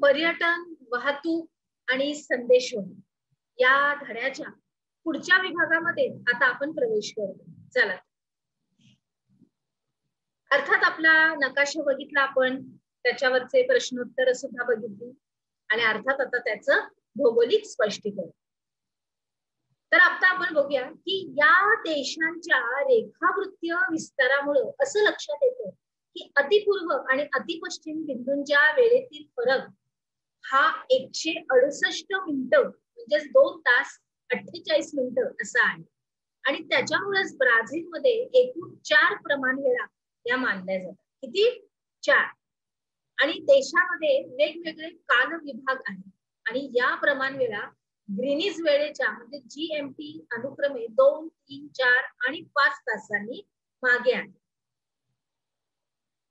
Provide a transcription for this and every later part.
पर्यटन, वाहतूक आणि संदेशवहन या धड्याच्या पुढच्या विभागामध्ये आता आपण प्रवेश करतो. चला, अर्थात आपला नकाशा बघितला आपण, त्याच्यावरचे प्रश्नोत्तर सुद्धा बघितली आणि अर्थात आता त्याचं भौगोलिक स्पष्टीकरण. तर आता आपण बघूया की या देशांच्या रेखावृत्तीय विस्तारामुळे असं लक्षात येतं की अतिपूर्व आणि अतिपश्चिम बिंदूंच्या वेळेतील फरक हा 168 मिनिटं म्हणजेच 2 तास 48 मिनिटं असा आहे. आणि त्याच्यामुळेच ब्राझीलमध्ये एकूण 4 प्रमाण वेळा या मानल्या जातात. किती? 4. आणि देशामध्ये वेगवेगळे काल विभाग आहेत आणि या प्रमाण वेळा ग्रीनिज वेळेच्या म्हणजे GMT अनुक्रमे 2, 3, 4 आणि 5 तासांनी मागे आहे.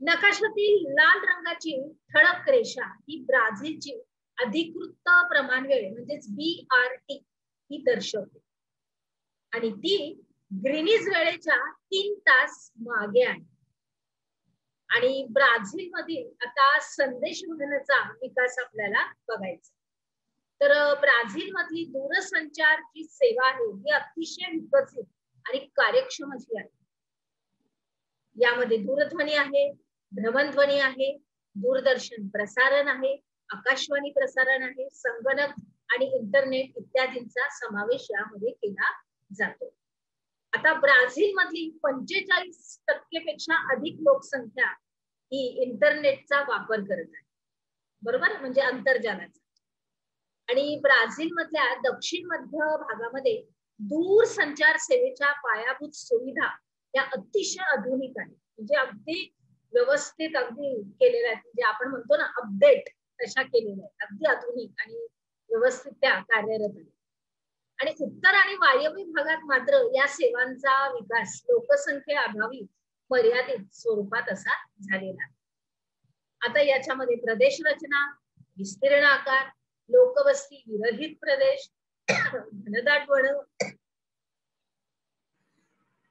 नकाशातील लाल रंगाची ठळक रेषा ही ब्राझीलची अधिकृत प्रमाण वेळ म्हणजेच BRT ही दर्शवते आणि ती ग्रीनिज वेळेच्या 3 तास मागे आहे. आणि ब्राझील मधील आता संदेशवहनाचा विकास आपल्याला बघायचा. तर ब्राझील मधली दूरसंचारची सेवा आहे ही अतिशय विकसित आणि कार्यक्षम अशी आहे. यामध्ये दूरध्वनी आहे, भ्रमणध्वनी आहे, दूरदर्शन प्रसारण आहे, आकाशवाणी प्रसारण आहे, संगणक आणि इंटरनेट इत्यादींचा समावेश यामध्ये केला जातो. आता ब्राझील मधली 45% पेक्षा अधिक लोकसंख्या ही इंटरनेटचा वापर करत आहे. बरोबर, म्हणजे आंतरजालाचा. आणि ब्राझील मधल्या दक्षिण मध्य भागामध्ये दूरसंचार सेवेच्या पायाभूत सुविधा या अतिशय आधुनिक आहेत. म्हणजे अगदी व्यवस्थित अगदी केलेल्या आहेत. म्हणजे आपण म्हणतो ना अपडेट तशा केलेल्या आहेत. अगदी आधुनिक आणि व्यवस्थित त्या कार्यरत आहेत. आणि उत्तर आणि वायव्य भागात मात्र या सेवांचा विकास लोकसंख्येअभावी मर्यादित स्वरूपात असा झालेला आहे. आता याच्यामध्ये प्रदेश रचना, विस्तीर्ण आकार, लोकवस्ती विरहित प्रदेश, घनदाट वन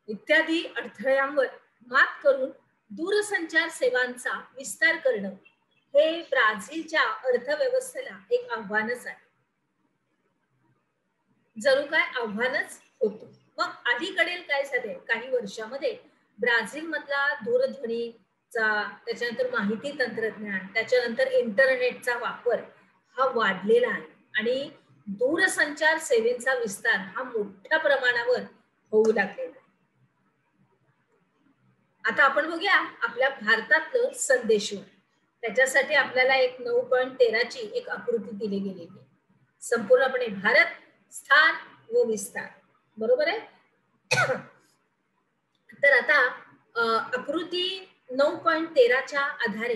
इत्यादी अडथळ्यांवर मात करून दूरसंचार सेवांचा विस्तार करणं हे ब्राझीलच्या अर्थव्यवस्थेला एक आव्हानच आहे. जणू काय आव्हानच होतो. मग अलीकडील काय झाले काही वर्षामध्ये ब्राझील मधला दूरध्वनीचा, त्याच्यानंतर माहिती तंत्रज्ञान, त्याच्यानंतर इंटरनेटचा वापर हा वाढलेला आहे आणि दूरसंचार सेवेचा विस्तार हा मोठ्या प्रमाणावर होऊ लागलेला आहे. आता आपण बघूया आपल्या भारतातलं संदेशवहन. त्याच्यासाठी आपल्याला एक 9.13 ची एक आकृती दिली गेलेली आहे. संपूर्णपणे भारत, स्थान व विस्तार. बरोबर आहे. तर आता आकृती 9.13 च्या आधारे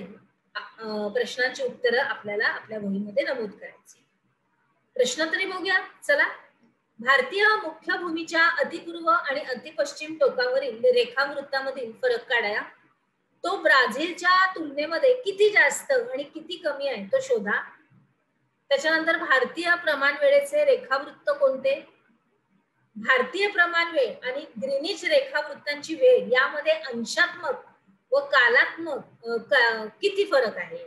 प्रश्नांची उत्तरं आपल्याला आपल्या वहीमध्ये नमूद करायची. प्रश्न तरी बघूया. चला, भारतीय मुख्य भूमीच्या अतिपूर्व आणि अतिपश्चिम टोकावरील रेखावृत्तामधील फरक काढा. तो ब्राझीलच्या तुलनेमध्ये किती जास्त आणि किती कमी आहे तो शोधा. त्याच्यानंतर भारतीय प्रमाण वेळेचे रेखावृत्त कोणते. भारतीय प्रमाण वेळ आणि ग्रीनिच रेखावृत्तांची वेळ यामध्ये अंशात्मक व कालात्मक किती फरक आहे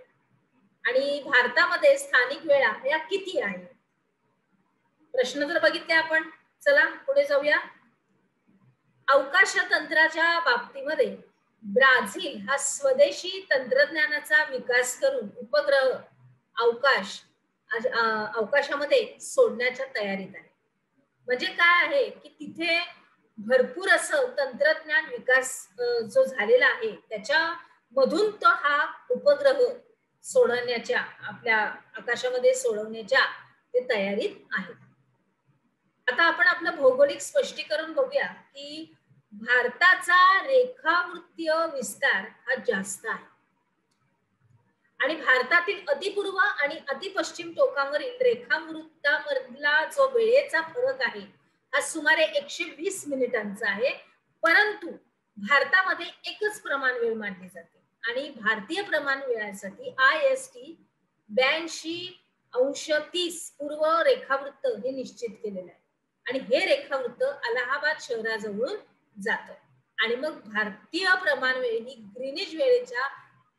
आणि भारतामध्ये स्थानिक वेळा या किती आहे. प्रश्न जर बघितले आपण. चला पुढे जाऊया. अवकाश तंत्राच्या बाबतीमध्ये ब्राझील हा स्वदेशी तंत्रज्ञानाचा विकास करून उपग्रह अवकाशामध्ये सोडण्याच्या तयारीत आहे. म्हणजे काय आहे की तिथे भरपूर असं तंत्रज्ञान विकास जो झालेला आहे त्याच्या मधून तो हा उपग्रह सोडण्याच्या, आपल्या आकाशामध्ये सोडवण्याच्या ते तयारीत आहेत. आता आपण आपलं भौगोलिक स्पष्टीकरण बघूया की भारताचा रेखावृत्तीय विस्तार हा जास्त आहे आणि भारतातील अतिपूर्व आणि अतिपश्चिम टोकावरील रेखावृत्तामधला जो वेळेचा फरक आहे हा सुमारे 120 मिनिटांचा आहे. परंतु भारतामध्ये एकच प्रमाण वेळ मानली जाते आणि भारतीय प्रमाण वेळासाठी IST 82°30 पूर्व रेखावृत्त हे निश्चित केलेलं आहे आणि हे रेखावृत्त अलाहाबाद शहराजवळून जातं आणि मग भारतीय प्रमाण वेळ ही ग्रीनिच वेळेच्या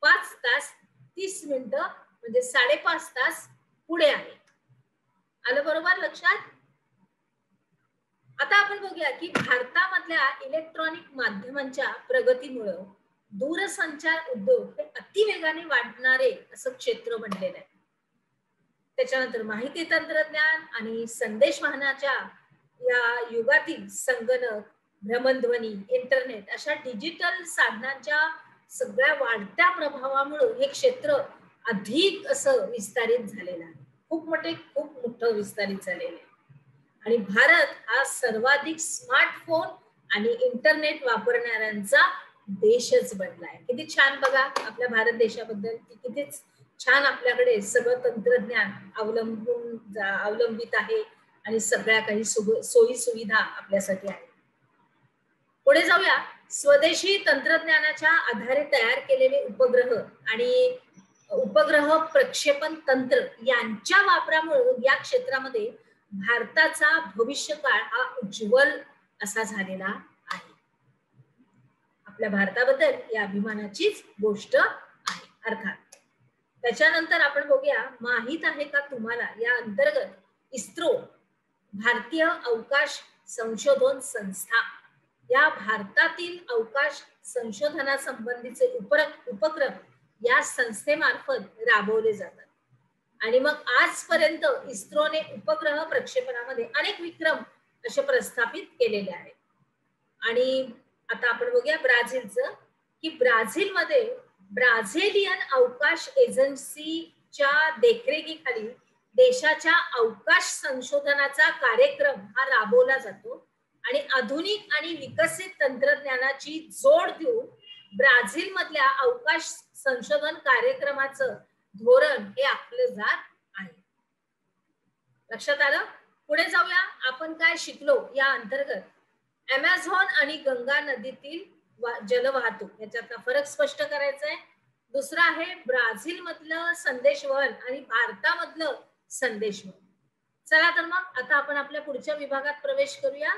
5 तास 30 मिनिटं म्हणजे 5.5 तास पुढे आहे. आलं बरोबर लक्षात? आता आपण बघूया की भारतामधल्या इलेक्ट्रॉनिक माध्यमांच्या प्रगतीमुळे दूरसंचार उद्योग हे अतिवेगाने वाढणारे असं क्षेत्र बनलेलं आहे. त्याच्यानंतर माहिती तंत्रज्ञान आणि संदेश वाहनाच्या या युगातील संगणक, भ्रमणध्वनी, इंटरनेट अशा डिजिटल साधनांच्या सगळ्या वाढत्या प्रभावामुळे हे क्षेत्र अधिक असं विस्तारित झालेलं आहे. खूप मोठं विस्तारित झालेलं आहे. आणि भारत हा सर्वाधिक स्मार्टफोन आणि इंटरनेट वापरणाऱ्यांचा देशच बनलाय. किती छान बघा आपल्या भारत देशाबद्दल, किती छान आपल्याकडे सगळं तंत्रज्ञान अवलंबित आहे आणि सगळ्या काही सोयी सुविधा आपल्यासाठी आहे. पुढे जाऊया. स्वदेशी तंत्रज्ञानाच्या आधारे तयार केलेले उपग्रह आणि उपग्रह प्रक्षेपण तंत्र यांच्या वापरामुळे या क्षेत्रामध्ये भारताचा भविष्यकाळ हा उज्ज्वल असा झालेला आहे. आपल्या भारताबद्दल या अभिमानाचीच गोष्ट आहे अर्थात. त्याच्यानंतर आपण बघूया, माहित आहे का तुम्हाला या अंतर्गत इस्रो, भारतीय अवकाश संशोधन संस्था, या भारतातील अवकाश संशोधनासंबंधीचे उपक्रम या संस्थेमार्फत राबवले जातात. आणि मग आजपर्यंत इस्रोने उपग्रह प्रक्षेपणामध्ये अनेक विक्रम असे प्रस्थापित केलेले आहेत. आणि आता आपण बघूया ब्राझीलचं, की ब्राझीलमध्ये ब्राझिलियन अवकाश एजन्सीच्या देखरेखीखाली देशाच्या अवकाश संशोधनाचा कार्यक्रम हा राबवला जातो आणि आधुनिक आणि विकसित तंत्रज्ञानाची जोड देऊन ब्राझील मधल्या अवकाश संशोधन कार्यक्रमाचं धोरण हे आखलं जात आहे. लक्षात आलं? पुढे जाऊया. आपण काय शिकलो या अंतर्गत? अमेझॉन आणि गंगा नदीतील जलवाहतूक याच्यातला फरक स्पष्ट करायचा आहे. दुसरा आहे ब्राझील मधलं संदेशवहन आणि भारतामधलं संदेशवहन. चला तर मग आता आपण आपल्या पुढच्या विभागात प्रवेश करूया.